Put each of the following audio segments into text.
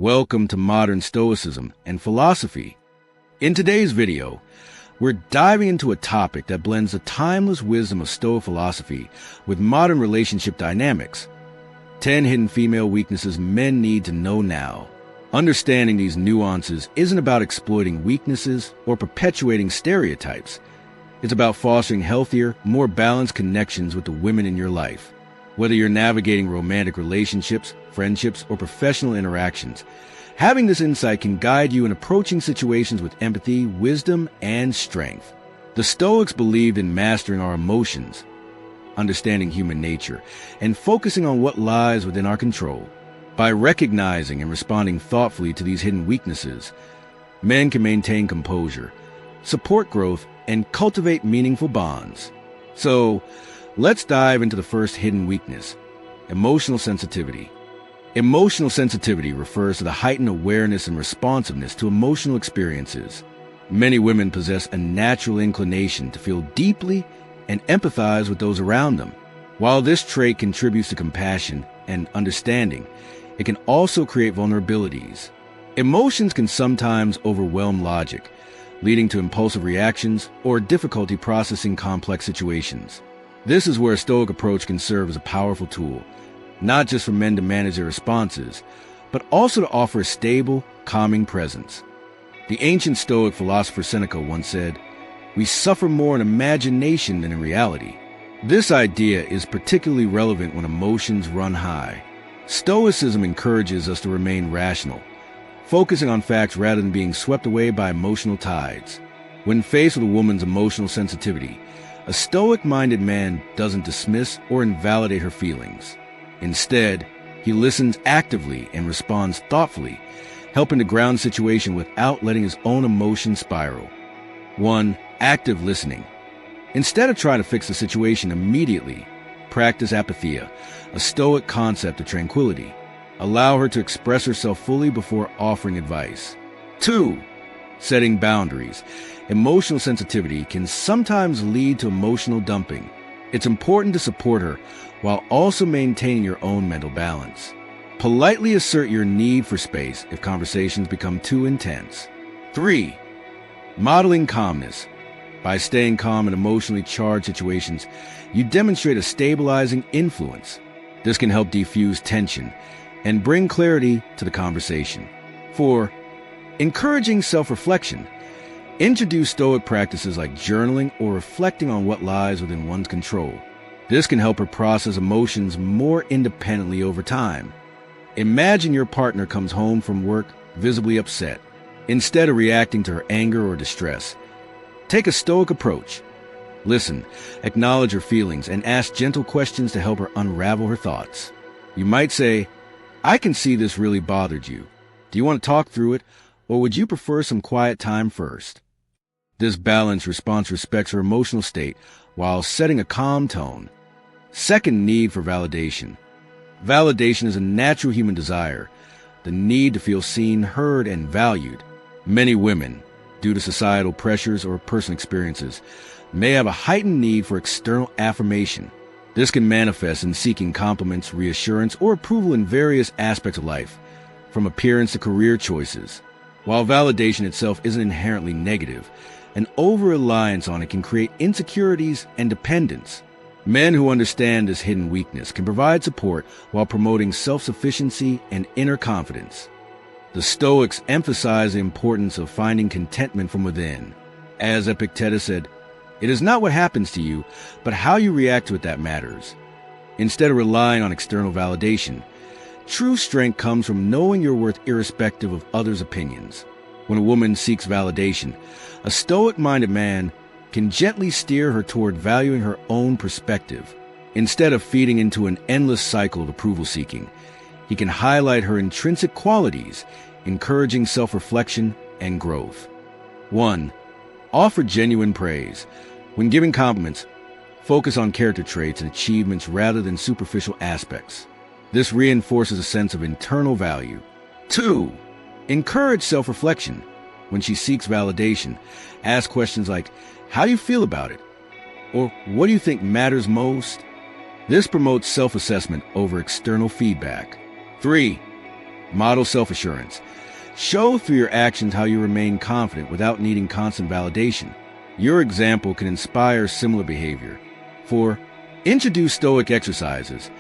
Welcome to modern Stoicism and philosophy. In today's video, we're diving into a topic that blends the timeless wisdom of Stoic philosophy with modern relationship dynamics. 10 hidden female weaknesses men need to know now. Understanding these nuances isn't about exploiting weaknesses or perpetuating stereotypes. It's about fostering healthier, more balanced connections with the women in your life. Whether you're navigating romantic relationships, friendships, or professional interactions, having this insight can guide you in approaching situations with empathy, wisdom, and strength. The Stoics believed in mastering our emotions, understanding human nature, and focusing on what lies within our control. By recognizing and responding thoughtfully to these hidden weaknesses, men can maintain composure, support growth, and cultivate meaningful bonds. So, let's dive into the first hidden weakness, emotional sensitivity. Emotional sensitivity refers to the heightened awareness and responsiveness to emotional experiences. Many women possess a natural inclination to feel deeply and empathize with those around them. While this trait contributes to compassion and understanding, it can also create vulnerabilities. Emotions can sometimes overwhelm logic, leading to impulsive reactions or difficulty processing complex situations. This is where a Stoic approach can serve as a powerful tool, not just for men to manage their responses, but also to offer a stable, calming presence. The ancient Stoic philosopher Seneca once said, "We suffer more in imagination than in reality." This idea is particularly relevant when emotions run high. Stoicism encourages us to remain rational, focusing on facts rather than being swept away by emotional tides. When faced with a woman's emotional sensitivity, a Stoic-minded man doesn't dismiss or invalidate her feelings. Instead, he listens actively and responds thoughtfully, helping to ground the situation without letting his own emotions spiral. 1. Active listening. Instead of trying to fix the situation immediately, practice apatheia, a Stoic concept of tranquility. Allow her to express herself fully before offering advice. 2. Setting boundaries. Emotional sensitivity can sometimes lead to emotional dumping. It's important to support her while also maintaining your own mental balance. Politely assert your need for space if conversations become too intense. 3. Modeling calmness. By staying calm in emotionally charged situations, you demonstrate a stabilizing influence. This can help defuse tension and bring clarity to the conversation. 4. Encouraging self-reflection. Introduce Stoic practices like journaling or reflecting on what lies within one's control. This can help her process emotions more independently over time. Imagine your partner comes home from work visibly upset. Instead of reacting to her anger or distress, take a Stoic approach. Listen, acknowledge her feelings, and ask gentle questions to help her unravel her thoughts. You might say, "I can see this really bothered you. Do you want to talk through it, or would you prefer some quiet time first?" This balanced response respects her emotional state while setting a calm tone. Second, need for validation. Validation is a natural human desire, the need to feel seen, heard, and valued. Many women, due to societal pressures or personal experiences, may have a heightened need for external affirmation. This can manifest in seeking compliments, reassurance, or approval in various aspects of life, from appearance to career choices. While validation itself isn't inherently negative, an over-reliance on it can create insecurities and dependence. Men who understand this hidden weakness can provide support while promoting self-sufficiency and inner confidence. The Stoics emphasize the importance of finding contentment from within. As Epictetus said, "It is not what happens to you, but how you react to it that matters." Instead of relying on external validation, true strength comes from knowing your worth irrespective of others' opinions. When a woman seeks validation, a Stoic-minded man can gently steer her toward valuing her own perspective. Instead of feeding into an endless cycle of approval-seeking, he can highlight her intrinsic qualities, encouraging self-reflection and growth. 1. Offer genuine praise. When giving compliments, focus on character traits and achievements rather than superficial aspects. This reinforces a sense of internal value. 2. Encourage self-reflection. When she seeks validation, ask questions like, "How do you feel about it?" Or "What do you think matters most?" This promotes self-assessment over external feedback. 3. Model self-assurance. Show through your actions how you remain confident without needing constant validation. Your example can inspire similar behavior. 4. Introduce Stoic exercises.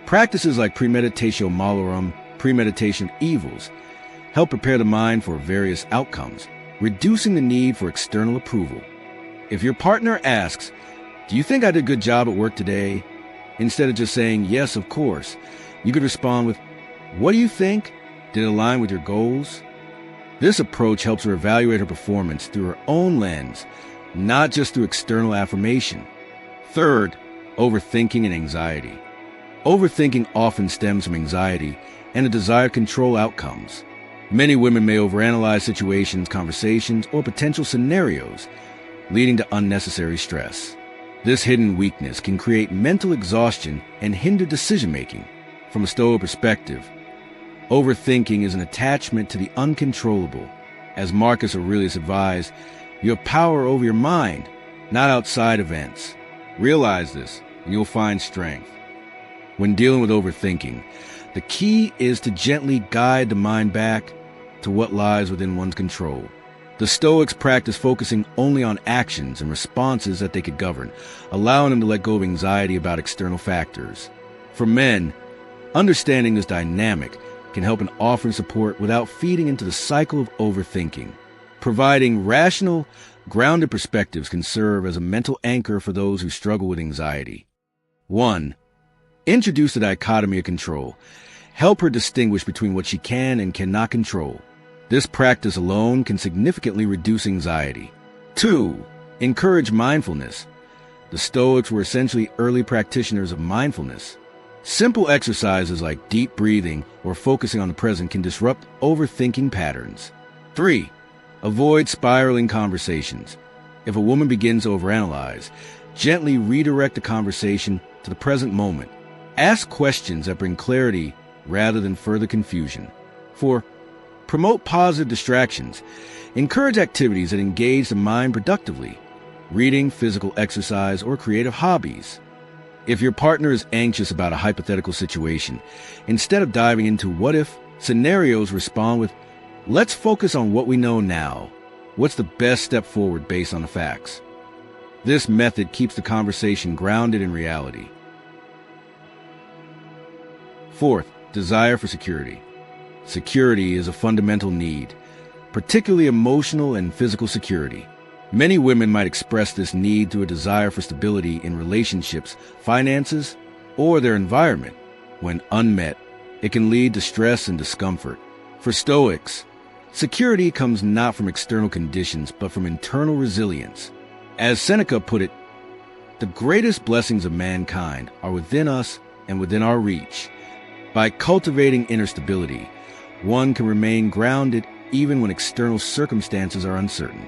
Practices like premeditatio malorum, premeditation of evils, help prepare the mind for various outcomes, reducing the need for external approval. If your partner asks, "Do you think I did a good job at work today?" instead of just saying, "Yes, of course," you could respond with, "What do you think? Did it align with your goals?" This approach helps her evaluate her performance through her own lens, not just through external affirmation. Third, overthinking and anxiety. Overthinking often stems from anxiety and a desire to control outcomes. Many women may overanalyze situations, conversations, or potential scenarios, leading to unnecessary stress. This hidden weakness can create mental exhaustion and hinder decision-making. From a Stoic perspective, overthinking is an attachment to the uncontrollable. As Marcus Aurelius advised, you have power over your mind, not outside events. Realize this, and you'll find strength. When dealing with overthinking, the key is to gently guide the mind back to what lies within one's control. The Stoics practice focusing only on actions and responses that they could govern, allowing them to let go of anxiety about external factors. For men, understanding this dynamic can help in offering support without feeding into the cycle of overthinking. Providing rational, grounded perspectives can serve as a mental anchor for those who struggle with anxiety. 1. Introduce the dichotomy of control. Help her distinguish between what she can and cannot control. This practice alone can significantly reduce anxiety. 2. Encourage mindfulness. The Stoics were essentially early practitioners of mindfulness. Simple exercises like deep breathing or focusing on the present can disrupt overthinking patterns. 3. Avoid spiraling conversations. If a woman begins to overanalyze, gently redirect the conversation to the present moment. Ask questions that bring clarity rather than further confusion. 4. Promote positive distractions. Encourage activities that engage the mind productively. Reading, physical exercise, or creative hobbies. If your partner is anxious about a hypothetical situation, instead of diving into what-if scenarios, respond with, "Let's focus on what we know now. What's the best step forward based on the facts?" This method keeps the conversation grounded in reality. 4th, desire for security. Security is a fundamental need, particularly emotional and physical security. Many women might express this need through a desire for stability in relationships, finances, or their environment. When unmet, it can lead to stress and discomfort. For Stoics, security comes not from external conditions, but from internal resilience. As Seneca put it, "The greatest blessings of mankind are within us and within our reach." By cultivating inner stability, one can remain grounded even when external circumstances are uncertain.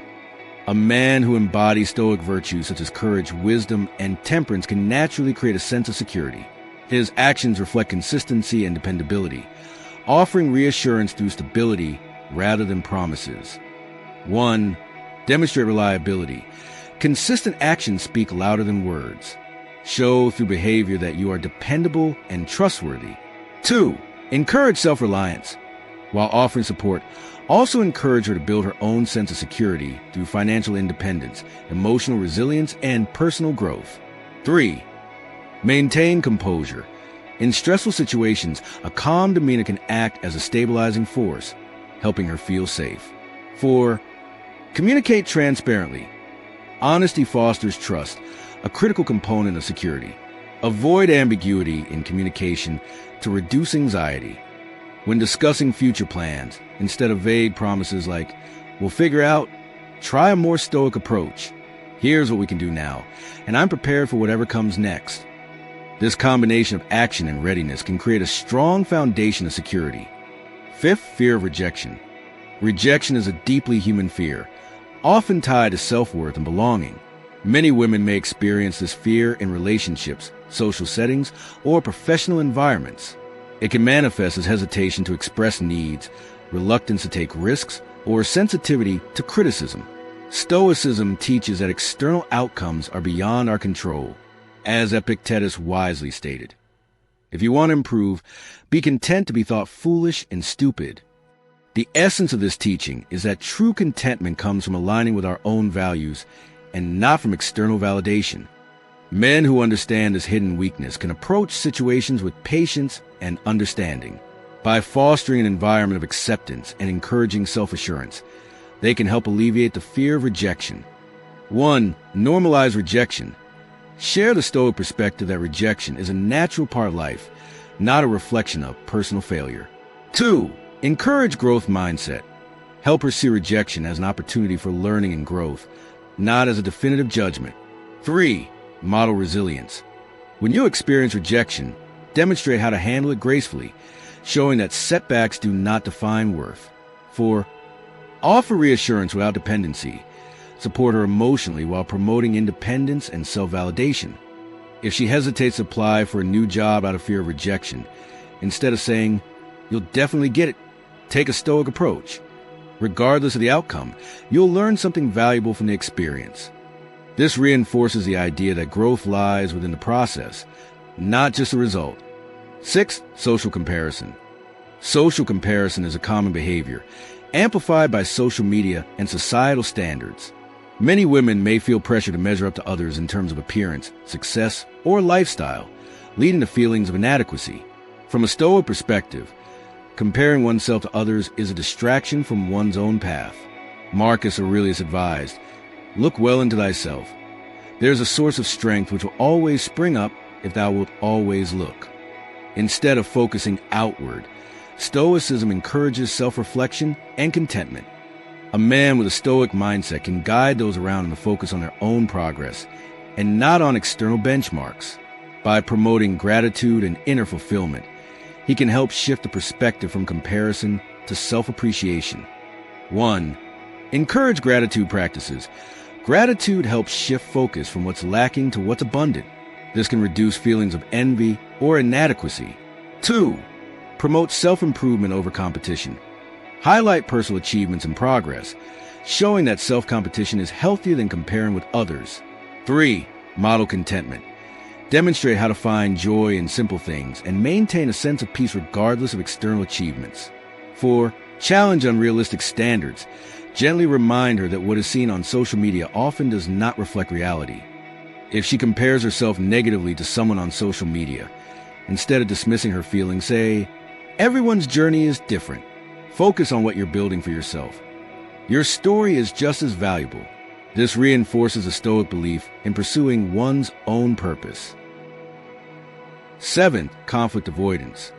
A man who embodies Stoic virtues such as courage, wisdom, and temperance can naturally create a sense of security. His actions reflect consistency and dependability, offering reassurance through stability rather than promises. 1. Demonstrate reliability. Consistent actions speak louder than words. Show through behavior that you are dependable and trustworthy. 2. Encourage self-reliance. While offering support, also encourage her to build her own sense of security through financial independence, emotional resilience, and personal growth. 3. Maintain composure. In stressful situations, a calm demeanor can act as a stabilizing force, helping her feel safe. 4. Communicate transparently. Honesty fosters trust, a critical component of security. Avoid ambiguity in communication to reduce anxiety. When discussing future plans, instead of vague promises like, "We'll figure out," try a more Stoic approach. "Here's what we can do now, and I'm prepared for whatever comes next." This combination of action and readiness can create a strong foundation of security. 5th, fear of rejection. Rejection is a deeply human fear, often tied to self-worth and belonging. Many women may experience this fear in relationships, social settings, or professional environments. It can manifest as hesitation to express needs, reluctance to take risks, or sensitivity to criticism. Stoicism teaches that external outcomes are beyond our control, as Epictetus wisely stated. If you want to improve, be content to be thought foolish and stupid. The essence of this teaching is that true contentment comes from aligning with our own values and not from external validation. Men who understand this hidden weakness can approach situations with patience and understanding. By fostering an environment of acceptance and encouraging self-assurance, they can help alleviate the fear of rejection. 1. Normalize rejection. Share the Stoic perspective that rejection is a natural part of life, not a reflection of personal failure. 2. Encourage growth mindset. Help her see rejection as an opportunity for learning and growth, not as a definitive judgment. 3. Model resilience. When you experience rejection, demonstrate how to handle it gracefully, showing that setbacks do not define worth. 4. Offer reassurance without dependency. Support her emotionally while promoting independence and self-validation. If she hesitates to apply for a new job out of fear of rejection, instead of saying, "You'll definitely get it," take a Stoic approach. Regardless of the outcome, you'll learn something valuable from the experience. This reinforces the idea that growth lies within the process, not just the result. 6. Social comparison. Social comparison is a common behavior, amplified by social media and societal standards. Many women may feel pressure to measure up to others in terms of appearance, success, or lifestyle, leading to feelings of inadequacy. From a Stoic perspective, comparing oneself to others is a distraction from one's own path. Marcus Aurelius advised, "Look well into thyself. There is a source of strength which will always spring up if thou wilt always look." Instead of focusing outward, Stoicism encourages self-reflection and contentment. A man with a Stoic mindset can guide those around him to focus on their own progress and not on external benchmarks. By promoting gratitude and inner fulfillment, he can help shift the perspective from comparison to self-appreciation. 1. Encourage gratitude practices. Gratitude helps shift focus from what's lacking to what's abundant. This can reduce feelings of envy or inadequacy. 2. Promote self-improvement over competition. Highlight personal achievements and progress, showing that self-competition is healthier than comparing with others. 3. Model contentment. Demonstrate how to find joy in simple things and maintain a sense of peace regardless of external achievements. 4. Challenge unrealistic standards. Gently remind her that what is seen on social media often does not reflect reality. If she compares herself negatively to someone on social media, instead of dismissing her feelings, say, "Everyone's journey is different. Focus on what you're building for yourself. Your story is just as valuable." This reinforces a Stoic belief in pursuing one's own purpose. 7. Conflict avoidance.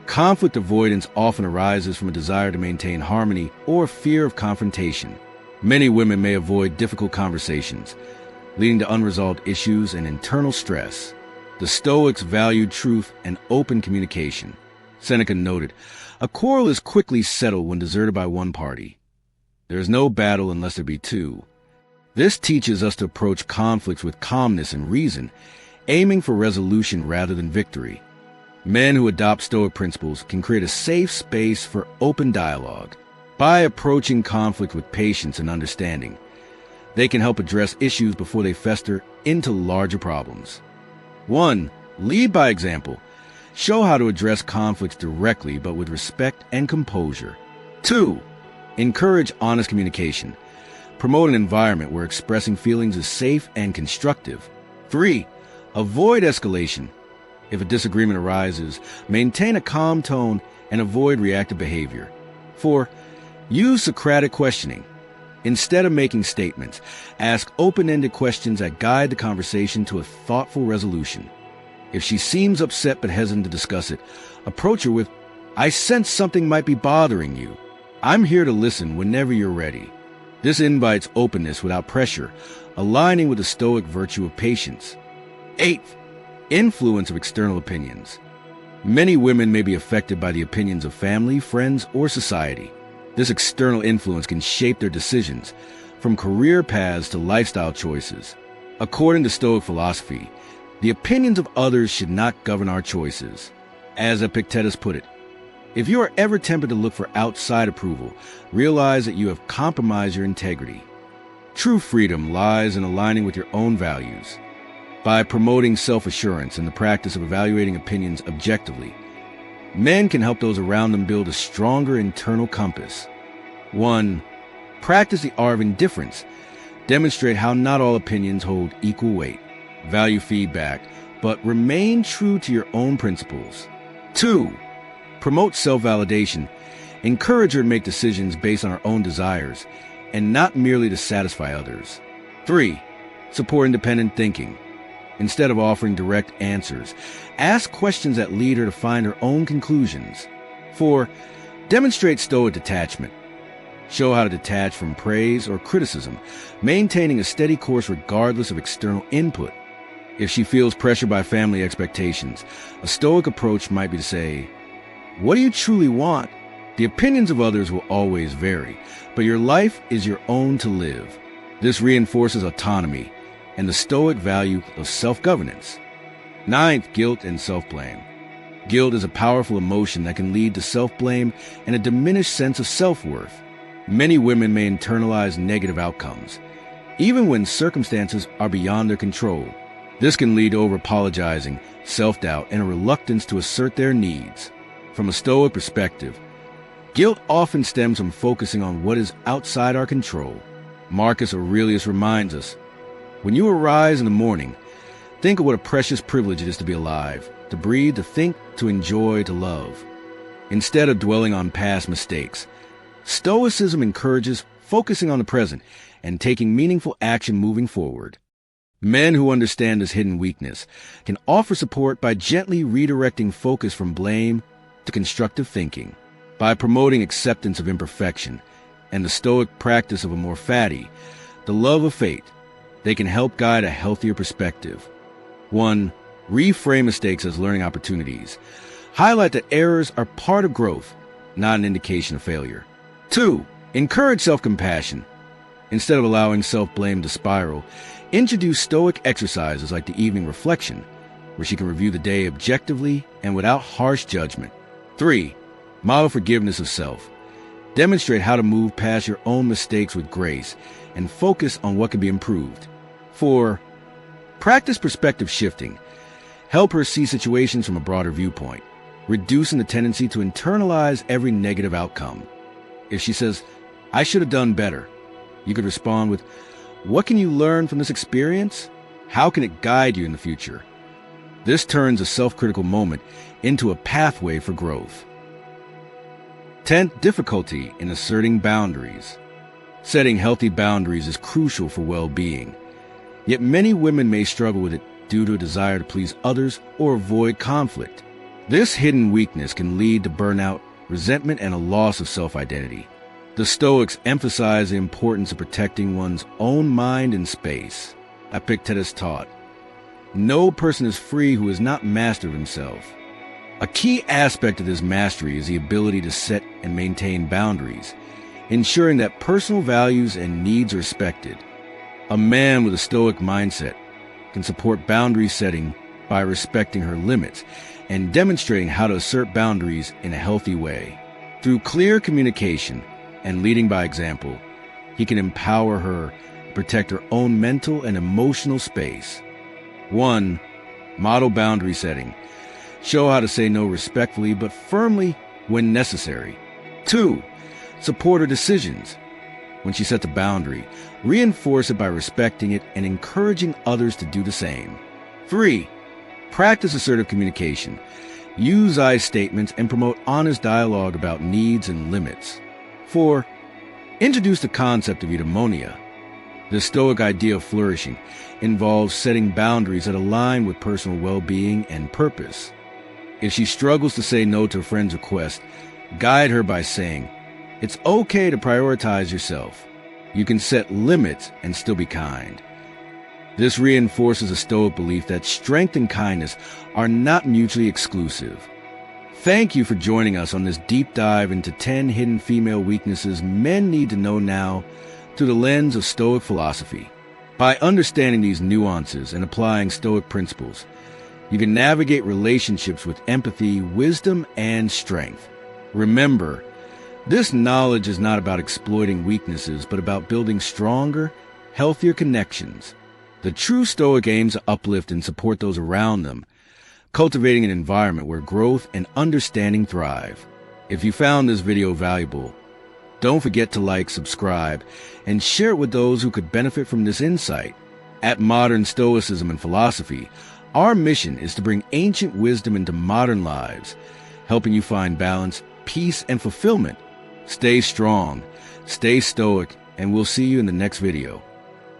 Conflict avoidance often arises from a desire to maintain harmony or fear of confrontation. Many women may avoid difficult conversations, leading to unresolved issues and internal stress. The Stoics valued truth and open communication. Seneca noted, "A quarrel is quickly settled when deserted by one party. There is no battle unless there be two." This teaches us to approach conflicts with calmness and reason, aiming for resolution rather than victory. Men who adopt Stoic principles can create a safe space for open dialogue. By approaching conflict with patience and understanding, they can help address issues before they fester into larger problems. 1. Lead by example. Show how to address conflicts directly but with respect and composure. 2. Encourage honest communication. Promote an environment where expressing feelings is safe and constructive. 3. Avoid escalation. If a disagreement arises, maintain a calm tone and avoid reactive behavior. 4. Use Socratic questioning. Instead of making statements, ask open-ended questions that guide the conversation to a thoughtful resolution. If she seems upset but hesitant to discuss it, approach her with, "I sense something might be bothering you. I'm here to listen whenever you're ready." This invites openness without pressure, aligning with the Stoic virtue of patience. 8th, influence of external opinions. Many women may be affected by the opinions of family, friends, or society. This external influence can shape their decisions, from career paths to lifestyle choices. According to Stoic philosophy, the opinions of others should not govern our choices. As Epictetus put it, if you are ever tempted to look for outside approval, realize that you have compromised your integrity. True freedom lies in aligning with your own values. By promoting self-assurance and the practice of evaluating opinions objectively, men can help those around them build a stronger internal compass. 1. Practice the art of indifference. Demonstrate how not all opinions hold equal weight. Value feedback, but remain true to your own principles. 2. Promote self-validation. Encourage her to make decisions based on her own desires and not merely to satisfy others. 3. Support independent thinking. Instead of offering direct answers, ask questions that lead her to find her own conclusions. 4. Demonstrate Stoic detachment. Show how to detach from praise or criticism, maintaining a steady course regardless of external input. If she feels pressured by family expectations, a Stoic approach might be to say, "What do you truly want? The opinions of others will always vary, but your life is your own to live." This reinforces autonomy and the Stoic value of self-governance. 9th, guilt and self-blame. Guilt is a powerful emotion that can lead to self-blame and a diminished sense of self-worth. Many women may internalize negative outcomes, even when circumstances are beyond their control. This can lead to over-apologizing, self-doubt, and a reluctance to assert their needs. From a Stoic perspective, guilt often stems from focusing on what is outside our control. Marcus Aurelius reminds us, "When you arise in the morning, think of what a precious privilege it is to be alive, to breathe, to think, to enjoy, to love." Instead of dwelling on past mistakes, Stoicism encourages focusing on the present and taking meaningful action moving forward. Men who understand this hidden weakness can offer support by gently redirecting focus from blame to constructive thinking. By promoting acceptance of imperfection and the Stoic practice of amor fati, the love of fate, they can help guide a healthier perspective. 1. Reframe mistakes as learning opportunities. Highlight that errors are part of growth, not an indication of failure. 2. Encourage self-compassion. Instead of allowing self-blame to spiral, introduce Stoic exercises like the evening reflection, where she can review the day objectively and without harsh judgment. 3. Model forgiveness of self. Demonstrate how to move past your own mistakes with grace and focus on what can be improved. 4. Practice perspective shifting. Help her see situations from a broader viewpoint, reducing the tendency to internalize every negative outcome. If she says, "I should have done better," you could respond with, "What can you learn from this experience? How can it guide you in the future?" This turns a self-critical moment into a pathway for growth. 10th, difficulty in asserting boundaries. Setting healthy boundaries is crucial for well-being. Yet many women may struggle with it due to a desire to please others or avoid conflict. This hidden weakness can lead to burnout, resentment, and a loss of self-identity. The Stoics emphasize the importance of protecting one's own mind and space. Epictetus taught, "No person is free who is not master of himself." A key aspect of this mastery is the ability to set and maintain boundaries, ensuring that personal values and needs are respected. A man with a Stoic mindset can support boundary setting by respecting her limits and demonstrating how to assert boundaries in a healthy way. Through clear communication and leading by example, he can empower her to protect her own mental and emotional space. 1. Model boundary setting. Show how to say no respectfully but firmly when necessary. 2. Support her decisions. When she sets a boundary, reinforce it by respecting it and encouraging others to do the same. 3. Practice assertive communication. Use I statements and promote honest dialogue about needs and limits. 4. Introduce the concept of eudaimonia. The Stoic idea of flourishing involves setting boundaries that align with personal well-being and purpose. If she struggles to say no to a friend's request, guide her by saying, "It's okay to prioritize yourself. You can set limits and still be kind." This reinforces a Stoic belief that strength and kindness are not mutually exclusive. Thank you for joining us on this deep dive into 10 hidden female weaknesses men need to know now through the lens of Stoic philosophy. By understanding these nuances and applying Stoic principles, you can navigate relationships with empathy, wisdom, and strength. Remember, this knowledge is not about exploiting weaknesses, but about building stronger, healthier connections. The true Stoic aims to uplift and support those around them, cultivating an environment where growth and understanding thrive. If you found this video valuable, don't forget to like, subscribe, and share it with those who could benefit from this insight. At Modern Stoicism and Philosophy, our mission is to bring ancient wisdom into modern lives, helping you find balance, peace, and fulfillment. Stay strong, stay stoic, and we'll see you in the next video.